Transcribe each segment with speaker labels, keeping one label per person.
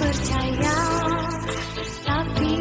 Speaker 1: percaya, tapi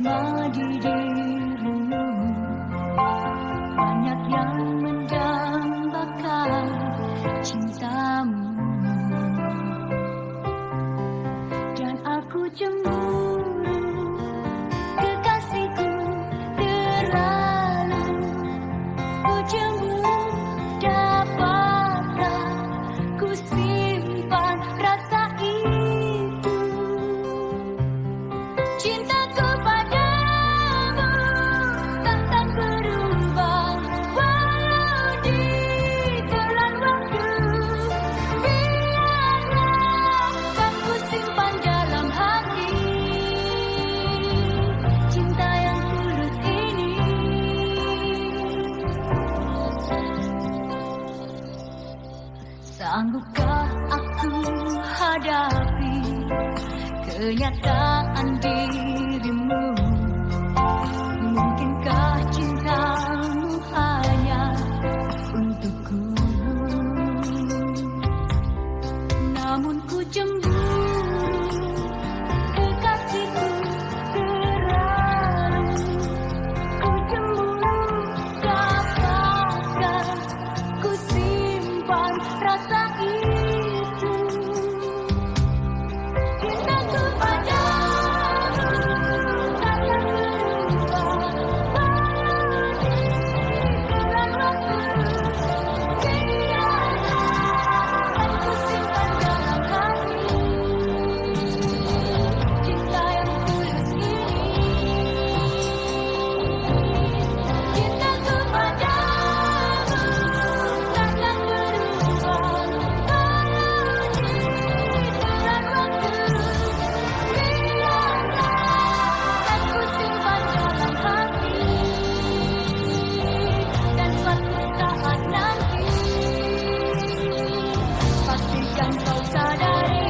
Speaker 1: tresna di dirimu, banyak yang mendambakan cintamu, dan aku cemburu kekasihku terlalu. Ku cemburu, dapatkah ku simpan rasa itu? Cintaku padamu takkan berubah walau ditelan waktu. Biarlah kan ku simpan dalam hati cinta yang tulus ini. Sanggupkah aku hadapi kenyataan dirimu? Mungkinkah cintamu hanya untukku? Namun ku cemburu kekasihku terlalu. Ku cemburu, dapatkah ku simpan rasa itu? Cintaku padamu takkan berubah walau ditelan waktu. Biarlah kan ku simpan dalam hati cinta yang tulus ini. Cintaku padamu takkan berubah walau ditelan waktu. Biarlah kan ku simpan dalam hati, dan suatu saat nanti pastikan kau sadari.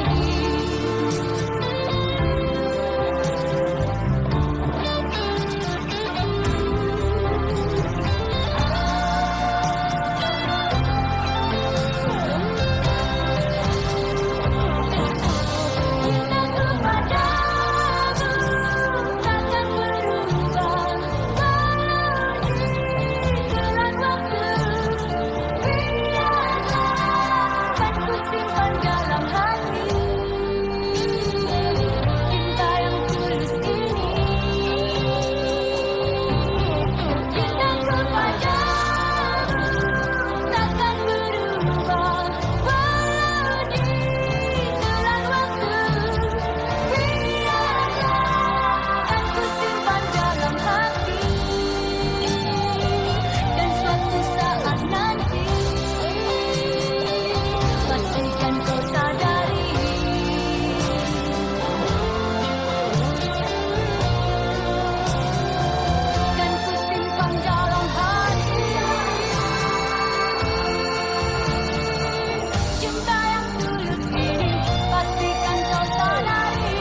Speaker 1: Cintaku padamu takkan berubah walau ditelan waktu. Biarlah kan ku simpan dalam hati cinta yang tulus ini. Cintaku padamu takkan berubah walau ditelan waktu. Biarlah kan ku simpan dalam hati, dan suatu saat nanti pastikan kau sadari. Dan ku simpan dalam hati cinta yang tulus ini. Pastikan kau sadari.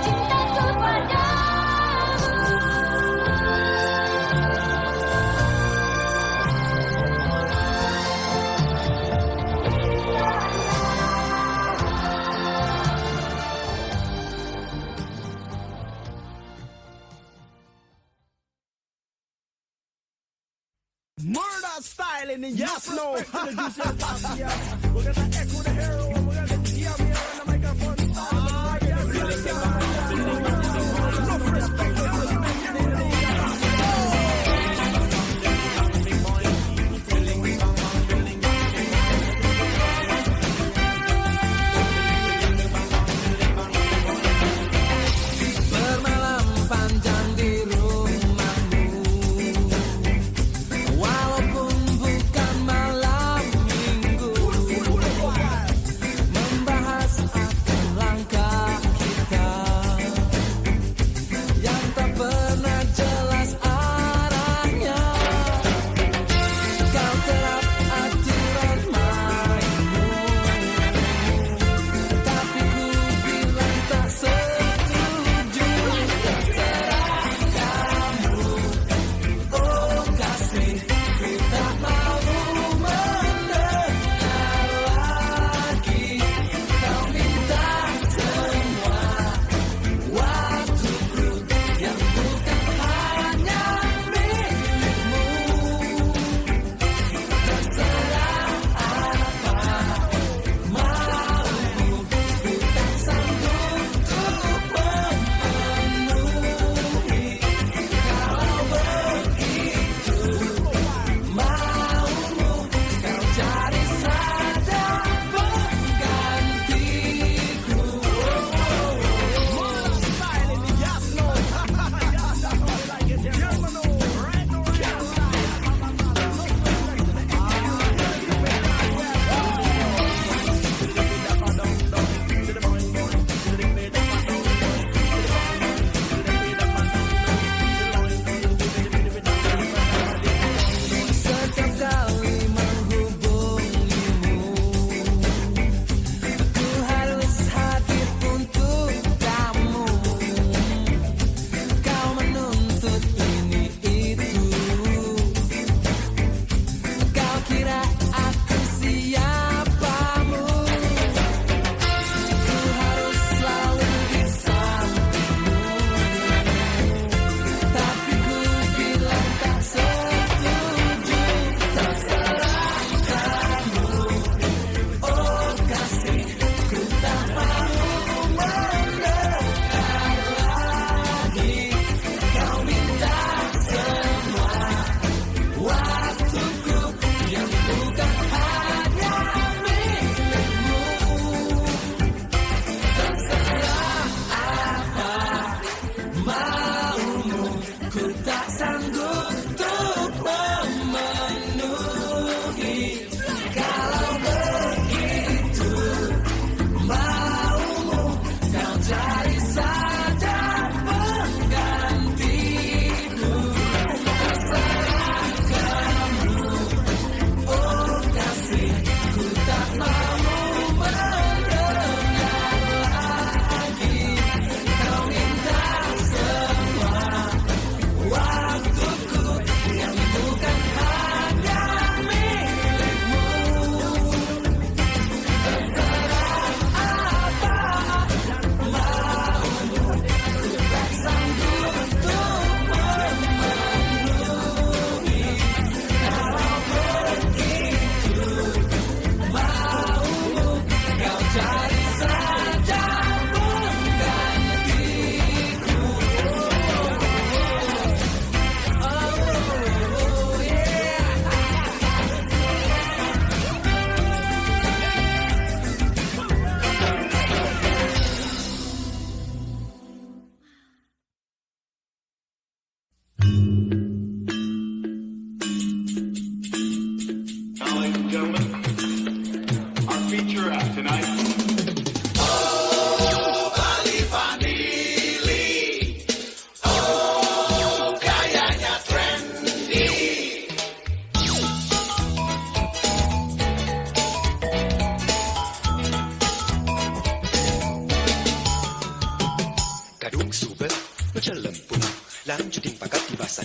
Speaker 1: Cintaku padamu.
Speaker 2: Murder style in the yes, no. We're gonna echo the hero. We're gonna hear me on the microphone. Enough respect.
Speaker 3: Bermalam panjang di rumahmu, walaupun bukan malam minggu.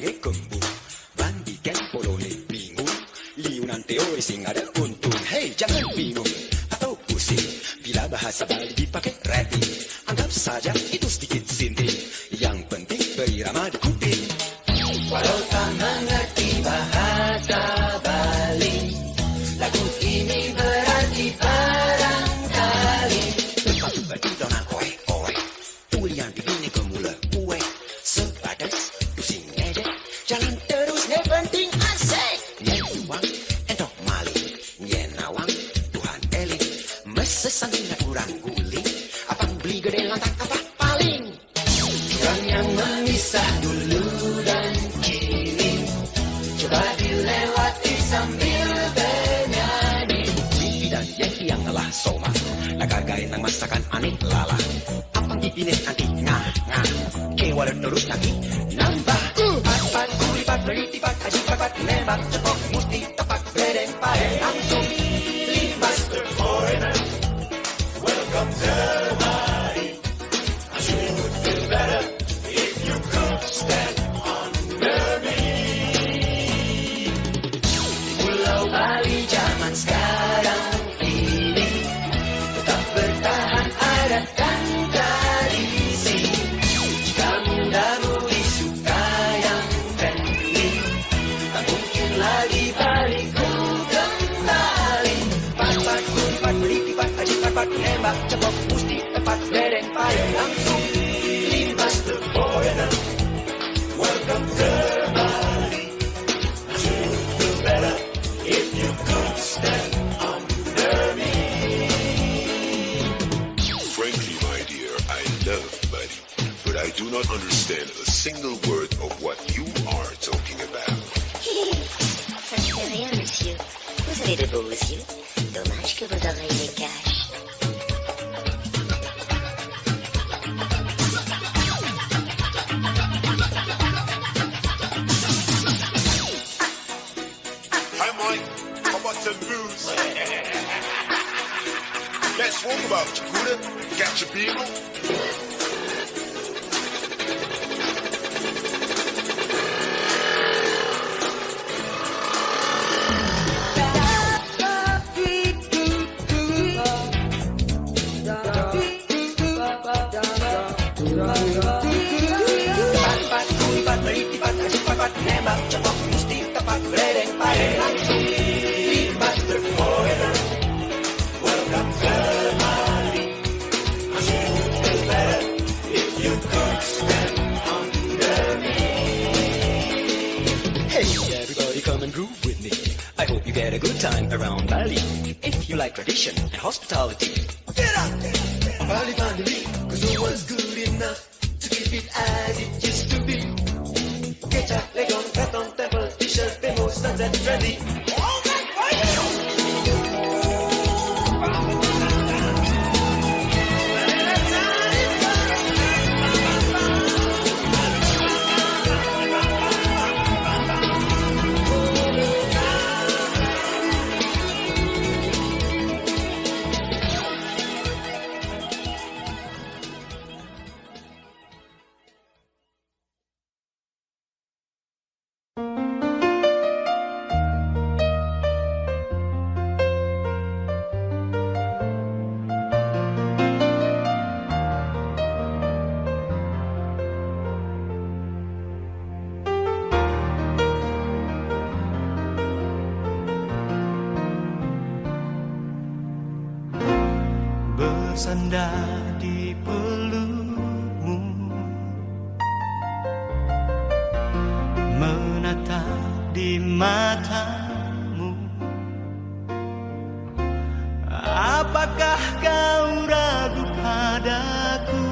Speaker 4: sange kembung. Bandikan polone bingung, liunan teori sing ada untung. Hey, jangan bingung atau pusing bila bahasa Bali dipakai rapping. Anggap saja itu sedikit sinting, yang penting berirama di kuping. Walau tak mengerti bahasa Bali, lagu ini berarti barangkali. Tempat berdonan oe-oe, tulian begini kemula kue. Sebatas pusing ngejek, jalan terus ne penting asik. Nyen uang, entok maling, nyen nawang, Tuhan eling. Mesesanding kurang guling, abang beli gede lantak apa paling. Orang yang memisah dulu dan kini, coba dilewati sambil bernyanyi. Bibi dan Yeki yang telah soma, nagagain ng masakan aneh lala. Apang ipinit nanti ngah-ngah, kewala terus lagi nambah. Pat-pat, kulipat, beritipat, haji-pat, nembak, cepok, musti, tepat, bereng, pare, langsung. Limbas the foreigner, welcome to Bali. I'm sure you would feel better if you could stand under me. Pulau Bali zaman sekarang ini tetap bertahan adat dan tradisi. Jika muda-mudi suka yang friendly, tak mungkin lagi balik kembali. Pat-pat, kulipat, beritipat, haji-pat, nembak, cepok, musti, tepat, bereng, pare, langsung. Limbas the foreigner, welcome to Bali. I'm sure you would feel better if you could stand under me.
Speaker 5: Frankly, my dear, I love Bali, but I do not understand a single word of what you are talking about.
Speaker 6: Ça ne fait rien, monsieur. Vous avez de beaux yeux. Dommage que vos oreilles les cachent.
Speaker 5: Hi, Mike. How about some booze? Let's walk about Jakarta, catch a beagle.
Speaker 4: Pat-pat, kulipat, beritipat, haji-pat, nembak, cepok, musti, tepat, bereng, pare, langsung. Limbas the foreigner, welcome to Bali. I'm sure you would feel better if you could stand under me. Hey, everybody come and groove with me. I hope you get a good time around Bali. If you like tradition and hospitality, get up, Bali family, cause no one's good enough to keep it as it used to be. Kecap, legong, raton, temple, t-shirt, bemo, sunset, trendy. All that fire!
Speaker 7: bersandar di pelukmu, menatap di matamu. Apakah kau ragu padaku?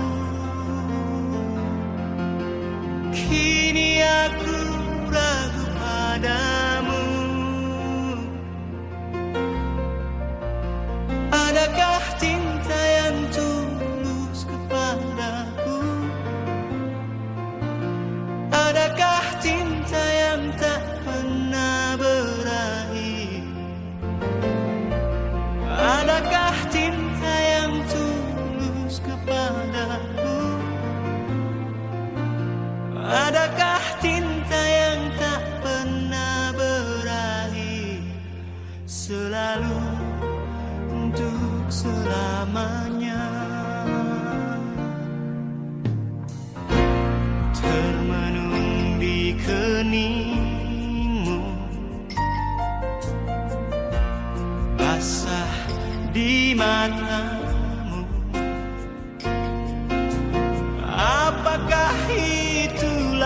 Speaker 7: Kini aku ragu padamu. Adakah cinta yang tulus kepadaku? Adakah cinta yang tak pernah berakhir?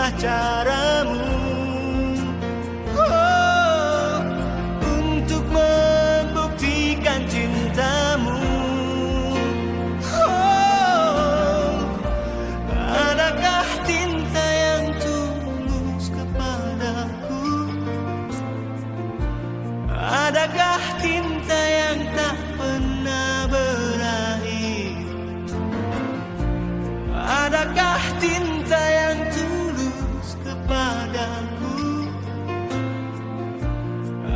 Speaker 7: itulah caramu untuk membuktikan cintamu. Adakah cinta yang tulus kepadaku? Adakah cinta yang tak pernah berakhir? Adakah cinta yang tulus kepadaku?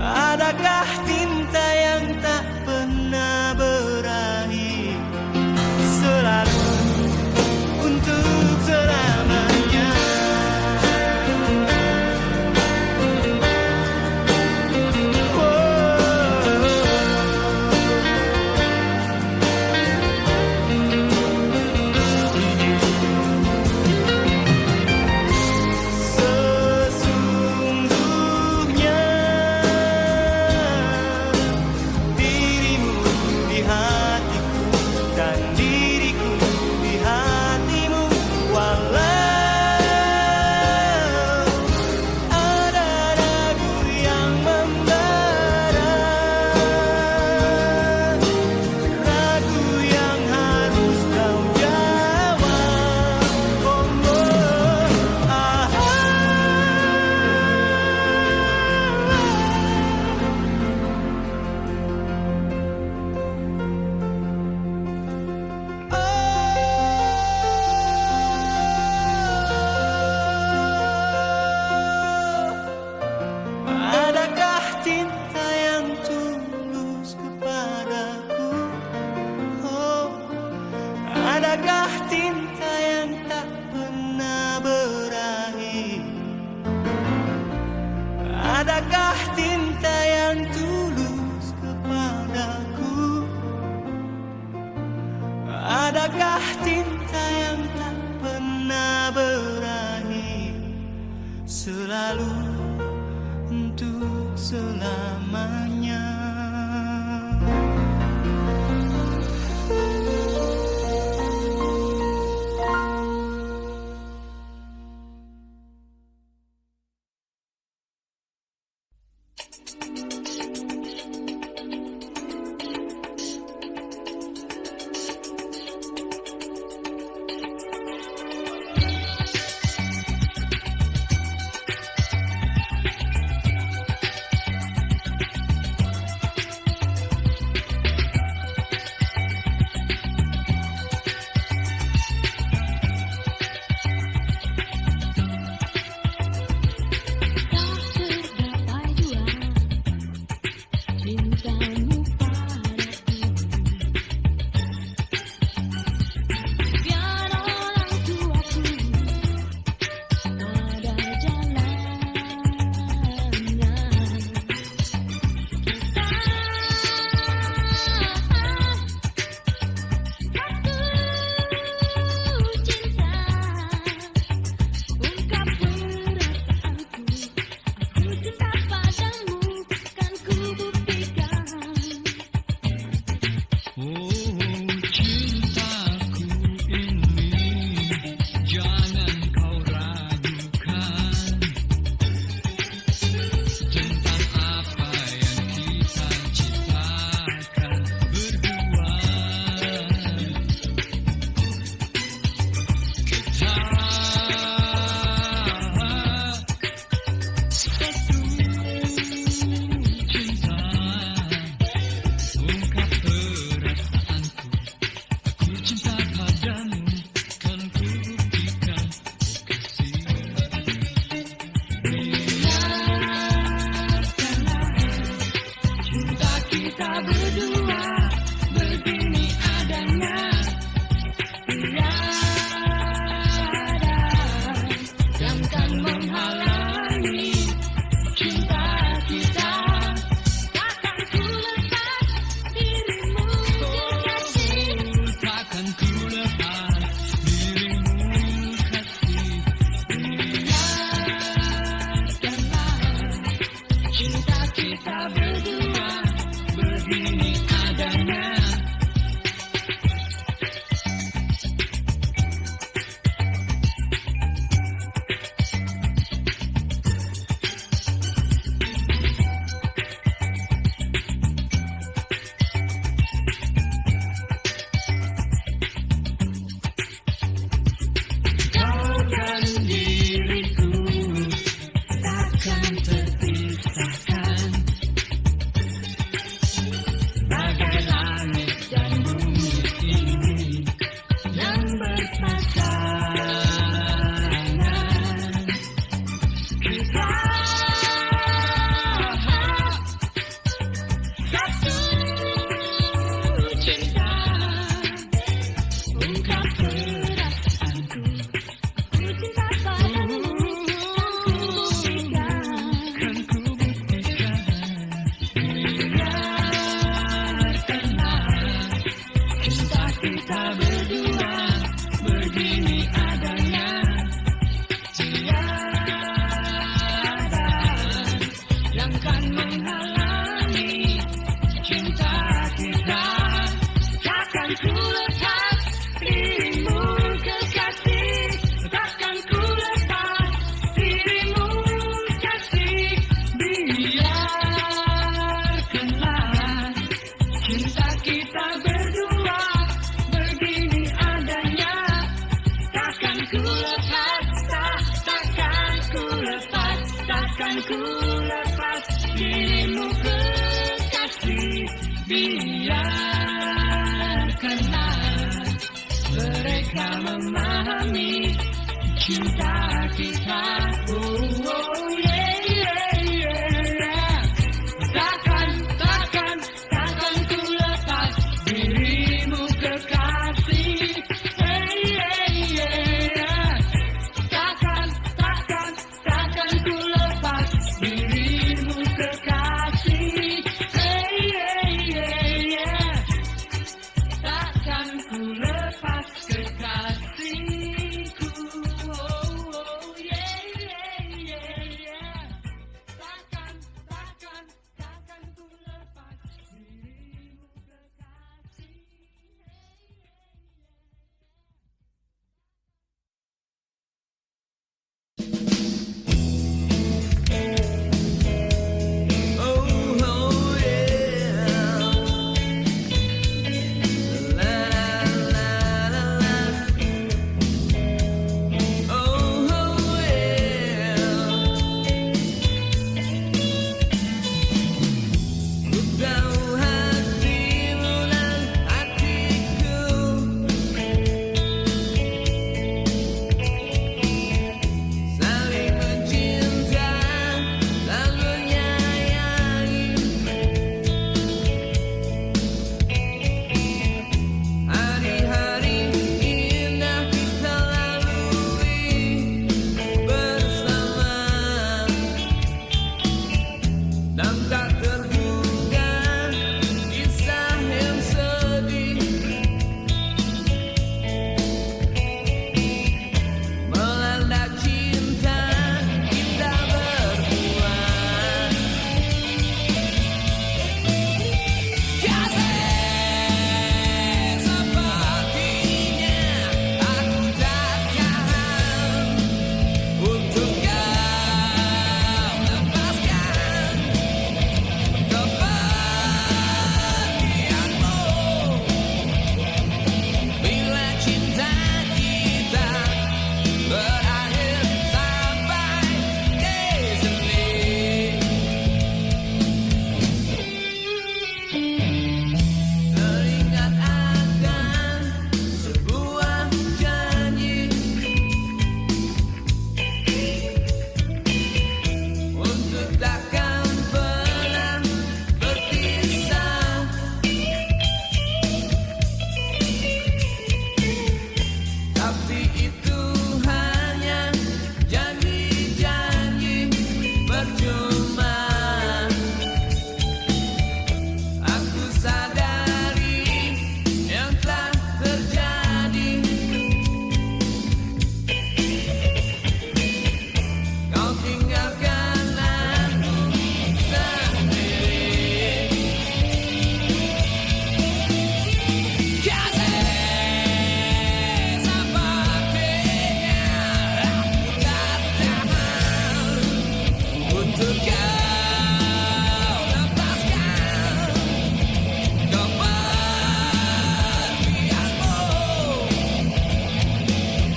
Speaker 7: Adakah cinta yang tak pernah berakhir? Selalu untuk selamanya. Sesungguhnya dirimu di hatiku dan diriku di hatimu, walau ada ragu yang membara, ragu yang harus kau jawab. Adakah cinta yang tulus kepadaku? Oh, adakah cinta yang tak pernah berakhir? Adakah cinta yang tulus kepadaku? Adakah cinta yang tak pernah berakhir? Selalu untuk selamanya. takkan terpisahkan. Bagai langit dan bumi ini yang berpasangan, kita satu cinta. Ungkap perasaanku,
Speaker 1: Ku cinta padamu,
Speaker 7: kan ku buktikan. Biarkanlah cinta kita berdua begini adanya. Tiada yang kan menghalangi cinta kita. Takkan ku lepas dirimu kekasih, takkan ku lepas dirimu kasih. Biarkanlah cinta kita berdua begini adanya. Takkan ku lepas, takkan ku lepas, takkan ku lepas dirimu kekasih. Biarkanlah mereka memahami cinta kita. Oh, oh, yeah, yeah, yeah, yeah. Takkan ku lepas dirimu kekasih. Hey, yeah, yeah, yeah. Takkan ku lepas dirimu kekasih. Hey, yeah, yeah, yeah. Takkan ku lepas kekasihku. Oh, oh, yeah, yeah, yeah, yeah. Takkan ku lepas dirimu kekasih.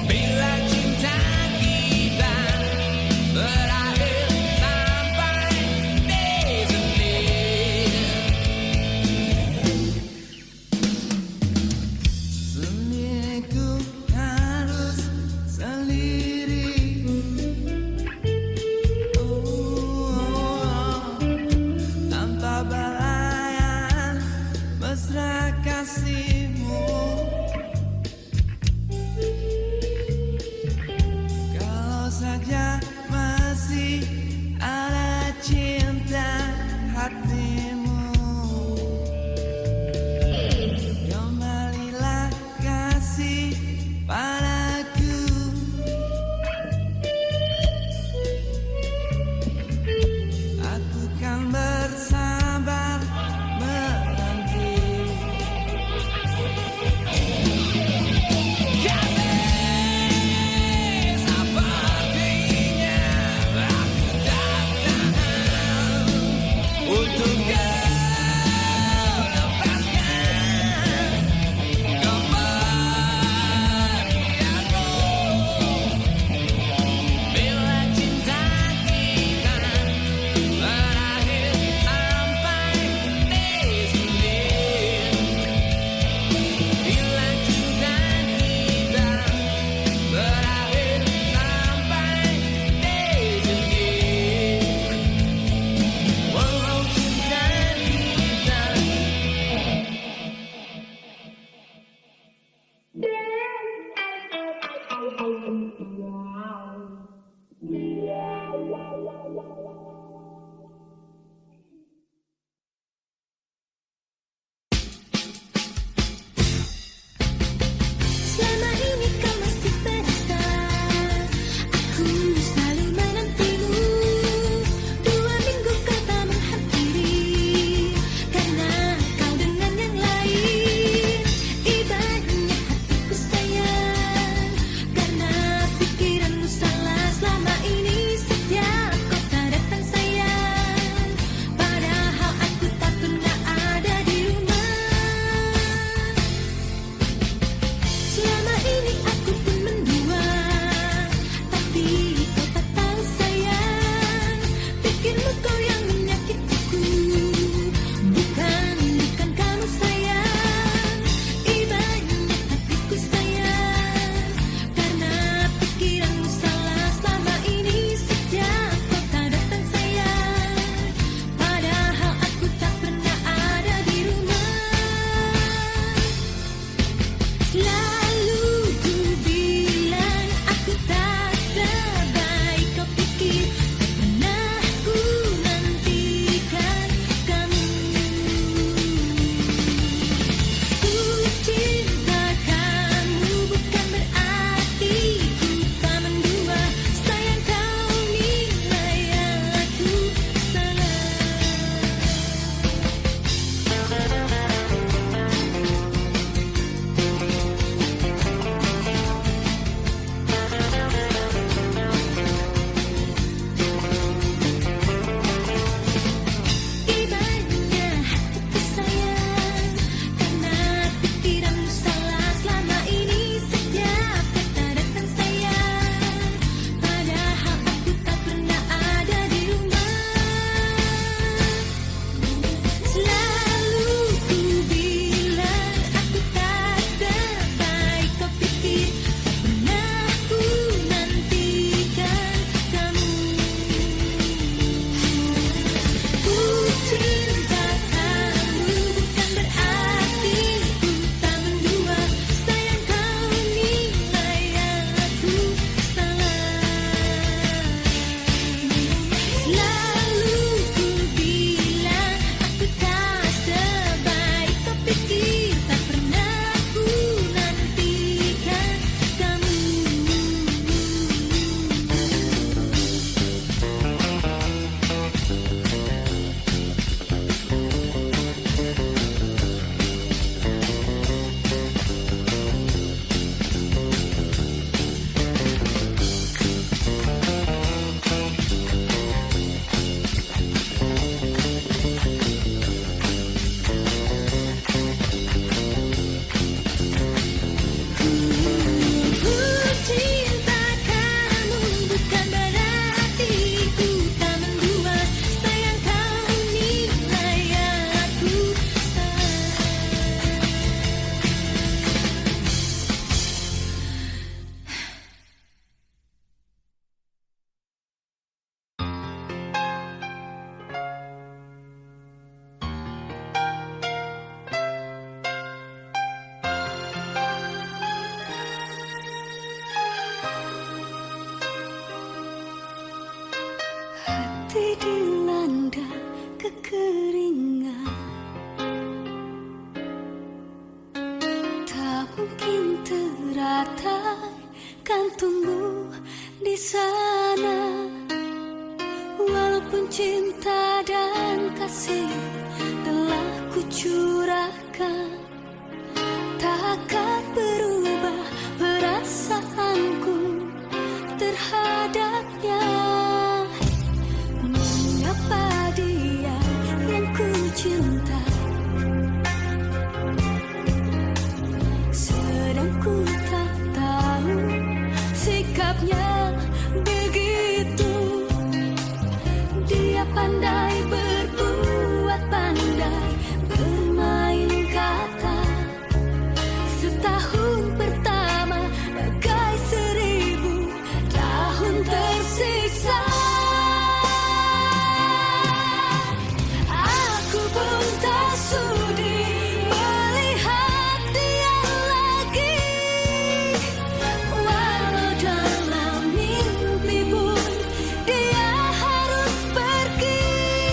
Speaker 7: Bila cinta kita berakhir
Speaker 1: Apapun cinta dan kasih telah kucurahkan, takkan berubah perasaanku terhadapnya. Mengapa dia yang ku cinta, sedang ku tak tahu sikapnya begitu. Dia pandai berbuat, pandai bermain kata. Setahun pertama bagai 1000 tahun tersiksa. Aku pun tak sudi melihat dia lagi, walau dalam mimpi pun dia harus pergi.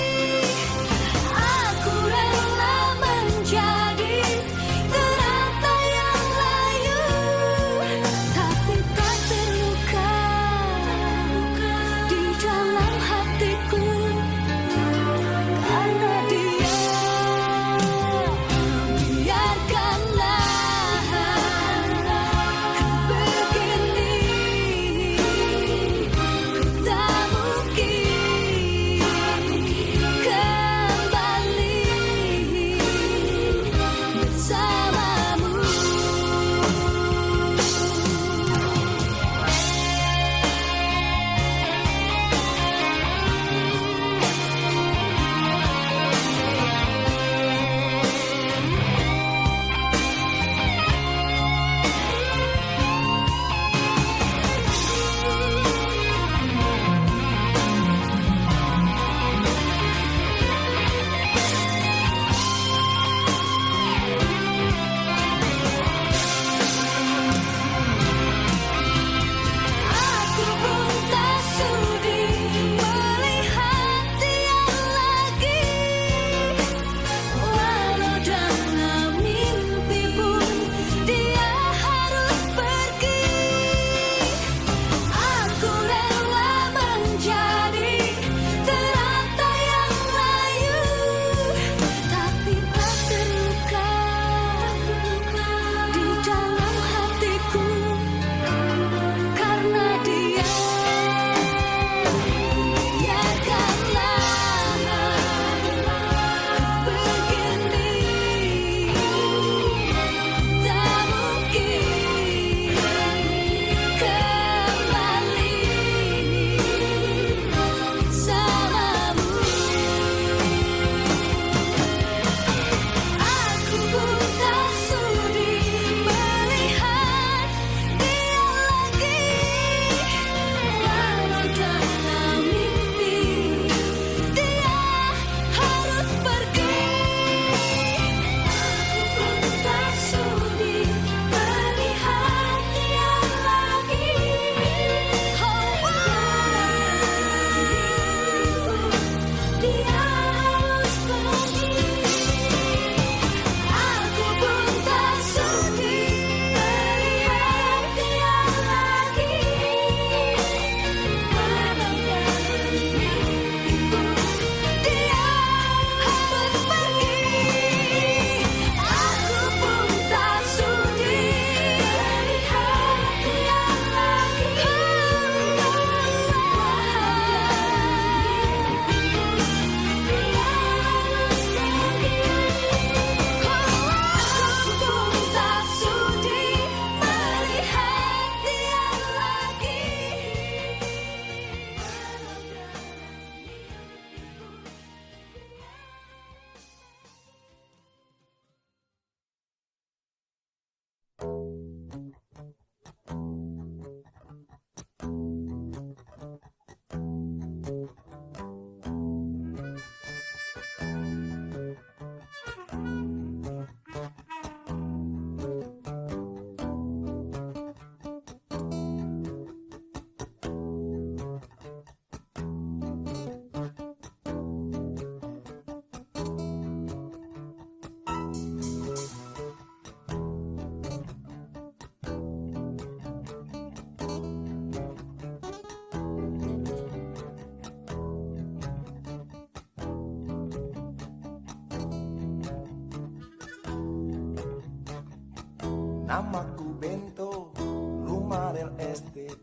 Speaker 8: Namaku Bento, rumah real estate,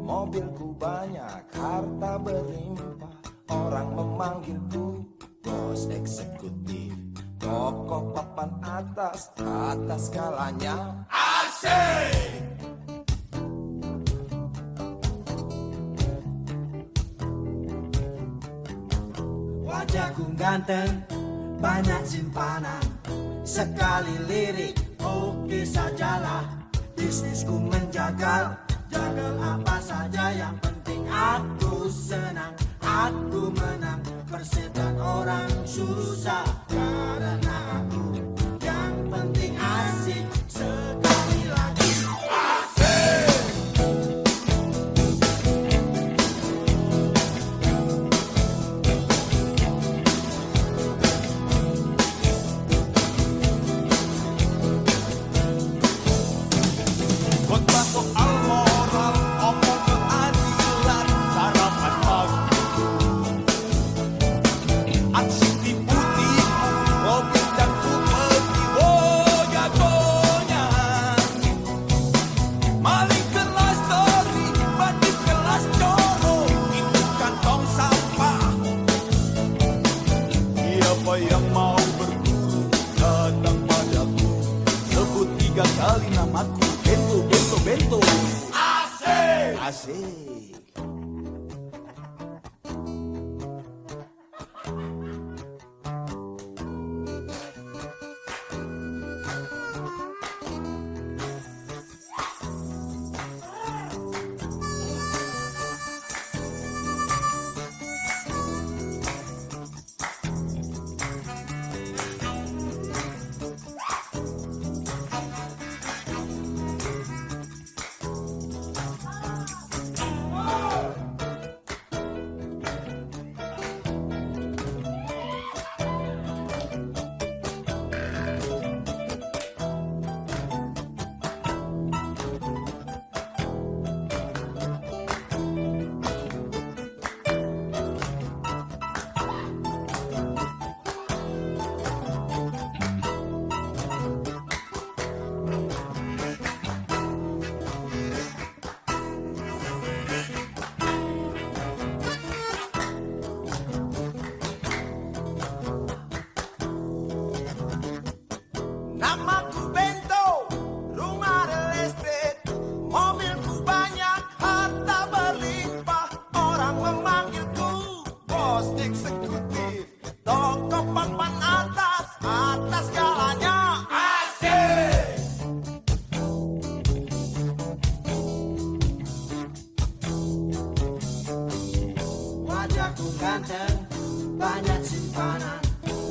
Speaker 8: mobilku banyak, harta berlimpah. Orang memanggilku bos eksekutif, tokoh papan atas, atas skalanya. Asik!
Speaker 9: Wajahku ganteng, banyak simpanan, sekali lirik, oke sajalah. Bisnisku menjagal, jagal apa saja, yang penting aku senang, aku menang. Persetan orang susah, karena aku yang penting asik. Sekali lagi asik.
Speaker 2: Khotbah soal moral, omong keadilan, sarapan pagi. Aksi tipu-tipu, mobil dan upeti, oh jagonya. Maling kelas tori, bandit kelas coro, itu kantong sampah. Siapa yang mau berburu, datang padaku. Sebut 3 kali namaku, Bento, Bento, Bento. Asik! Asik. Namaku Bento, rumah real estate, mobilku banyak, harta berlimpah. Orang memanggilku bos eksekutif, tokoh papan atas, atas segalanya. Asik!
Speaker 9: Wajahku ganteng, banyak simpanan,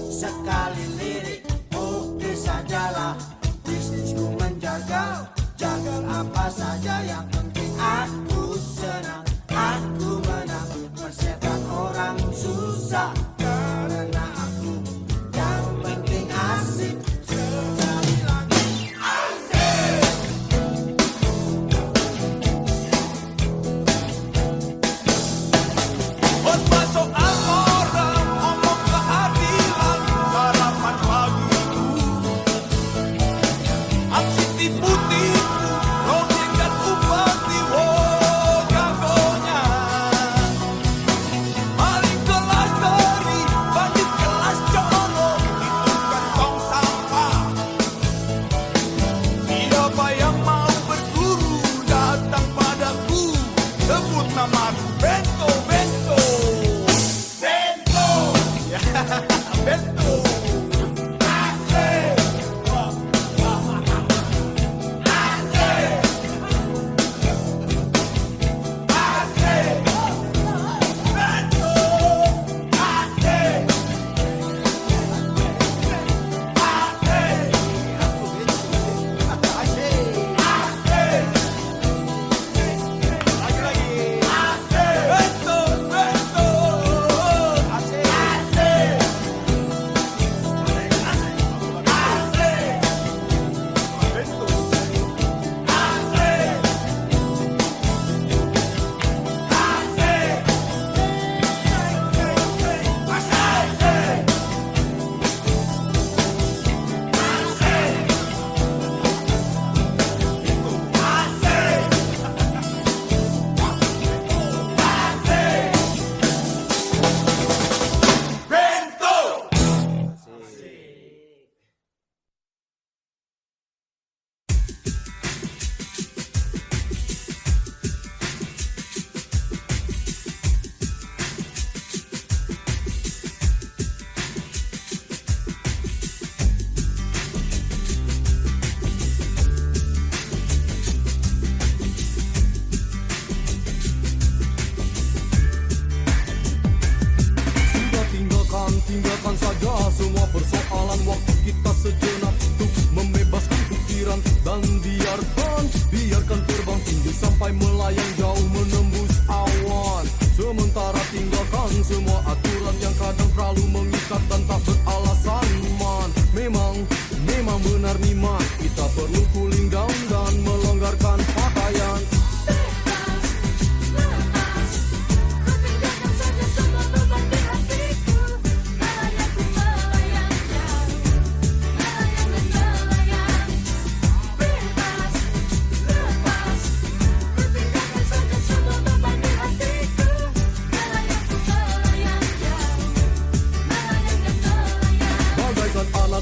Speaker 9: sekali lirik, oke sajalah. Bisnisku menjagal, jagal apa saja, yang penting aku senang, aku menang. Persetan orang susah, karena aku yang penting asik. Sekali lagi asik.
Speaker 2: Khotbah soal moral, omong keadilan, sarapan pagiku. Aksi tipu-tipu, rojek dan upeti, oh jagonya. Maling kelas tori, bandit kelas coro, itu kantong sampah. Siapa yang mau berburu, datang padaku. Sebut namaku Bento, Bento. Bento. Ya, Bento. Asik. Asik. Asik. Bento. Asik. Asik. Asik. Asik. Lagi-lagi. Asik. Bento, Bento. Asik. Asik.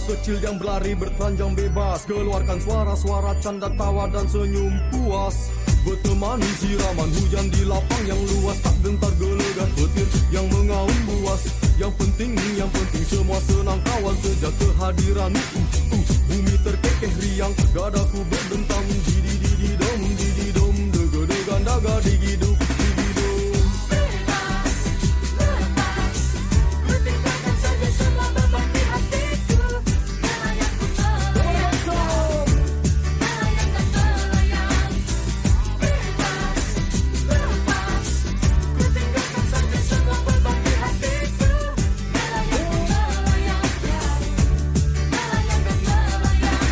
Speaker 2: kecil yang berlari bertelanjang bebas, keluarkan suara-suara canda tawa dan senyum puas. Bertemani siraman hujan di lapang yang luas, tak gentar gelegar petir yang mengaum buas. Yang penting semua senang kawan sejak kehadiran bumi terkekeh riang, dadaku berdentang didi-didi-dom, didi-dom, dega-degan daga digiduk, digidum.
Speaker 1: Bebas, lepas, ku tinggalkan saja semua beban di hatiku. Melayang ku melayang, melayang dan melayang. Bebas, lepas, ku tinggalkan saja semua beban di hatiku. Melayang ku melayang, melayang dan melayang.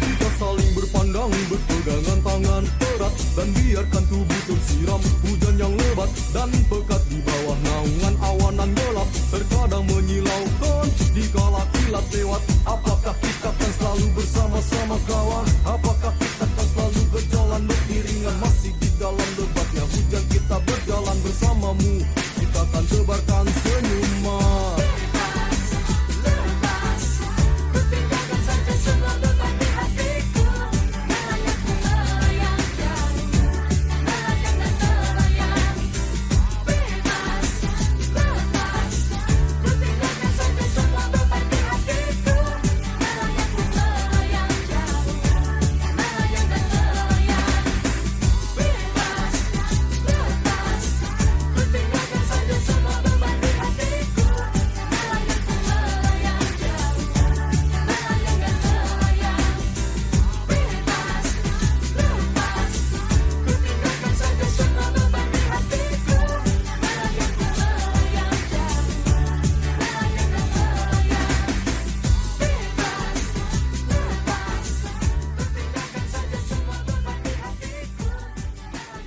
Speaker 2: Kita saling berpandang, berpegangan tangan erat, dan biarkan tubuh tersiram hujan yang lebat dan pekat di bawah naungan awanan gelap. Terkadang menyilaukan dikala kilat lewat. Apakah kita akan selalu bersama-sama kawan? Apakah kita akan selalu berjalan beriringan? Masih di dalam debatnya hujan kita berjalan bersamamu. Kita akan tebarkan senyuman.
Speaker 1: Bebas, lepas, ku tinggalkan saja semua beban di hatiku. Melayang ku melayang, melayang dan melayang. Bebas, lepas, ku tinggalkan saja semua beban di hatiku. Melayang ku melayang, melayang dan melayang. Bebas, lepas, ku tinggalkan saja semua beban di hatiku. Melayang ku melayang, melayang dan melayang. Bebas, lepas, ku tinggalkan saja semua beban di hatiku. Melayang ku melayang, melayang dan melayang. Bebas, lepas, ku tinggalkan saja semua beban di hatiku. Melayang ku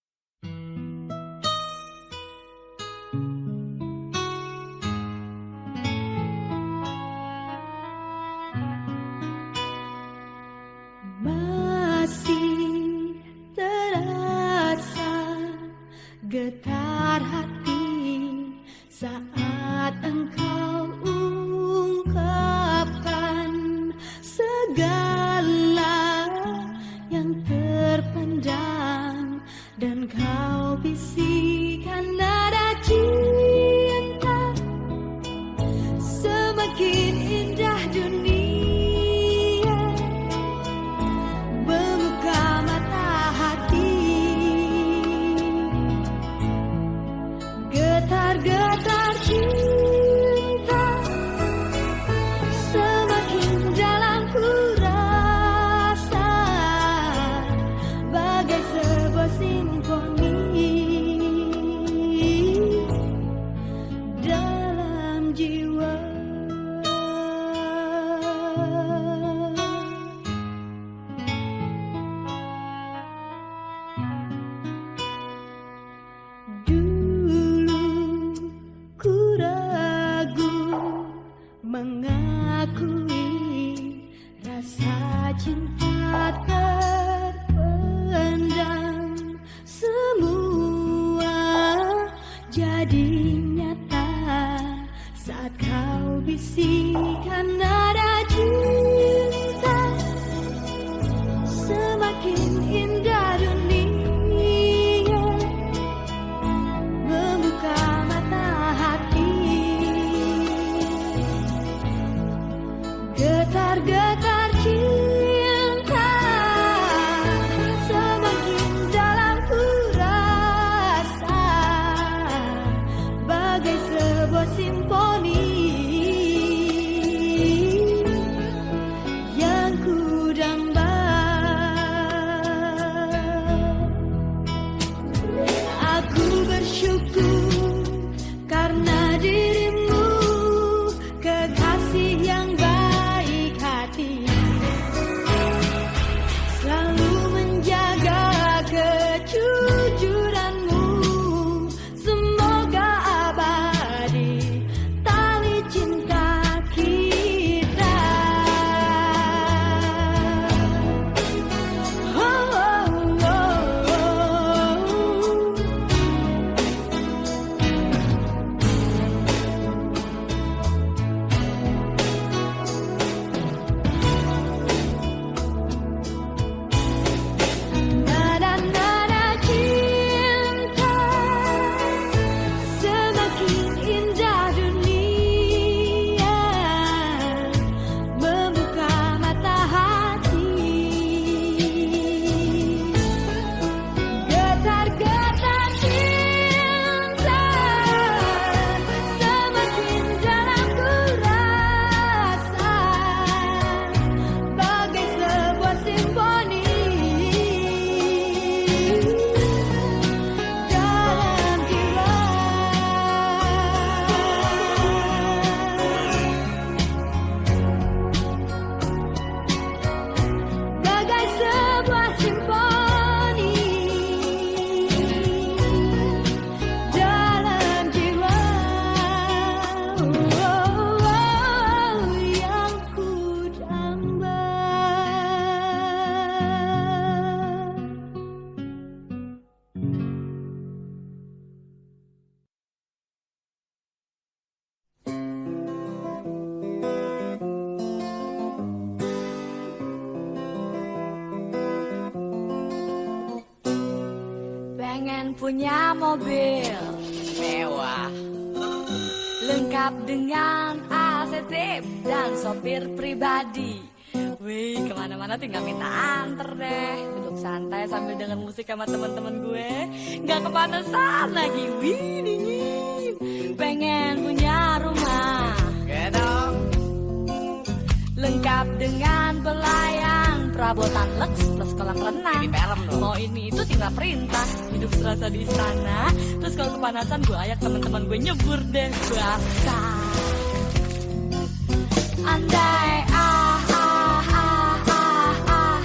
Speaker 1: melayang, masih terasa getar hati saat engkau ungkapkan segala yang terpendam dan kau bisikan nada cinta. Semakin indah dunia membuka mata hati, getar-getar cinta semakin dalam ku rasa, bagai sebuah simfoni dalam jiwa. Dulu ku ragu mengakui rasa cinta terpendam, semua jadi nyata saat kau bisikan nada cinta. Semakin indah dunia membuka mata hati, getar-getar cinta semakin dalam ku rasa, Pengen punya mobil
Speaker 3: Mewah.
Speaker 1: lengkap dengan AC tip dan sopir pribadi. Wih, kemana-mana tinggal minta anter deh. Duduk santai sambil denger musik sama teman-teman gue. Gak kepanasan lagi. Wih, dingin. Pengen punya rumah
Speaker 3: Gedong.
Speaker 1: lengkap dengan pelayan, perabotan lux plus kolam renang.
Speaker 3: Ini film dong.
Speaker 1: Mau ini itu tinggal perintah. Hidup serasa di istana. Terus kalau kepanasan gue ajak teman-teman gue nyebur deh. Basah. Andai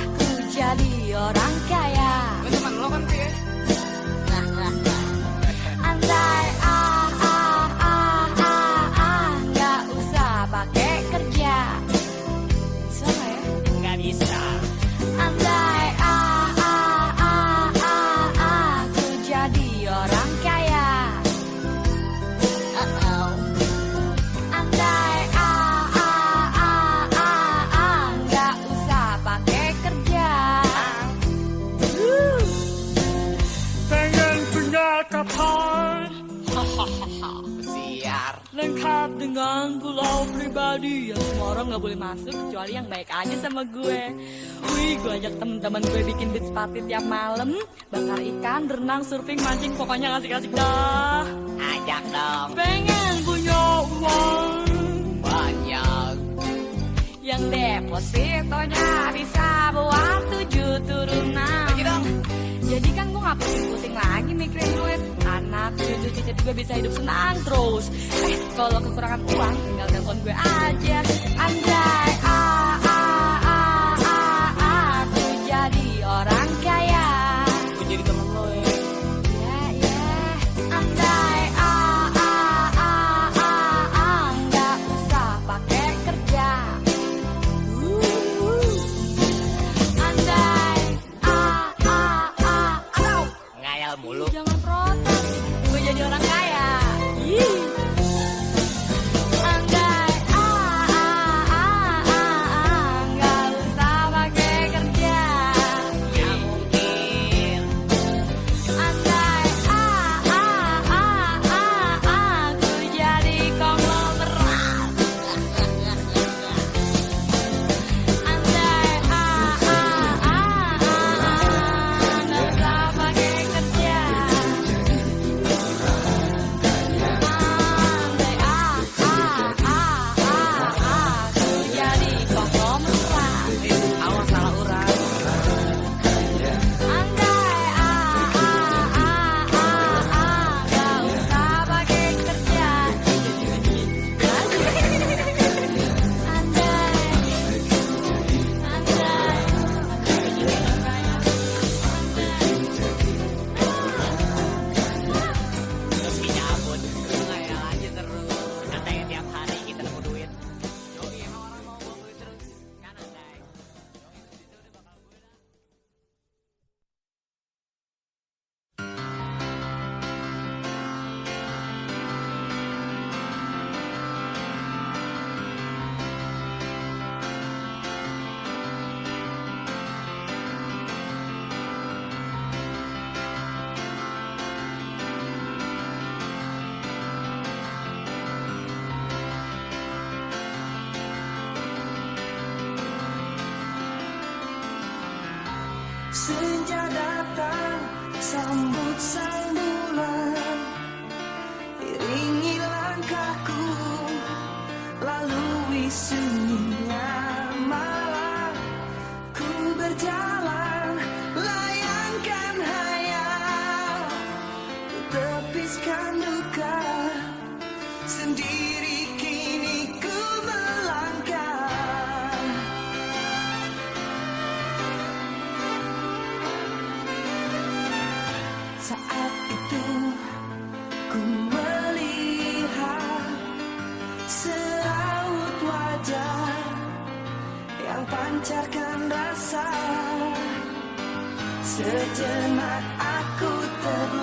Speaker 1: ku jadi orang kaya.
Speaker 3: Teman lo kan ya?
Speaker 1: Andai nggak usah pakai kerja. Bisa nggak ya?
Speaker 3: Nggak bisa.
Speaker 1: Andai ku jadi orang kaya. Andai nggak usah pakai kerja.
Speaker 2: Pengen punya kapal
Speaker 3: Siar.
Speaker 1: Lengkap dengan pulau pribadi yang semua orang nggak boleh masuk kecuali yang baik aja sama gue. Wih, gue ajak temen-temen gue bikin beach party tiap malam, bakar ikan, berenang, surfing, mancing, pokoknya asik-asik dah.
Speaker 3: Ajak dong.
Speaker 1: Pengen punya uang
Speaker 3: Banyak.
Speaker 1: yang depositonya bisa buat 7 turunan.
Speaker 3: Bagi dong.
Speaker 1: Jadi kan gue gak pusing-pusing lagi mikirin duit. Anak, cucu, cicit gue bisa hidup senang terus. Kalau kekurangan uang tinggal telepon gue aja. Anjay, aku jadi orang kaya.
Speaker 3: Gue jadi temen lo ya.
Speaker 1: Ya, andai nggak usah pakai kerja. Andai aduh,
Speaker 3: Ngayal mulu.
Speaker 1: jangan protes, gue jadi orang kaya. Ih. Andai nggak usah pakai kerja.
Speaker 3: Nggak mungkin.
Speaker 1: Andai aku jadi konglomerat. Andai nggak usah pakai kerja. Andai aku jadi konglomerat.
Speaker 3: Awas salah urang.
Speaker 1: Andai nggak usah pakai kerja.
Speaker 3: Terus dicabut. Ngayal aja terus. Katanya tiap hari kita nemu duit. Yoi, emang orang mau bawa duit terus. Kan andai.
Speaker 9: Senja datang sambut sang bulan, iringi langkahku lalui sunyinya malam. Ku berjalan layangkan hayal, ku tepiskan duka, sendiri kini ku melangkah. Saat itu ku melihat seraut wajah yang pancarkan rasa. Sejenak aku terluka.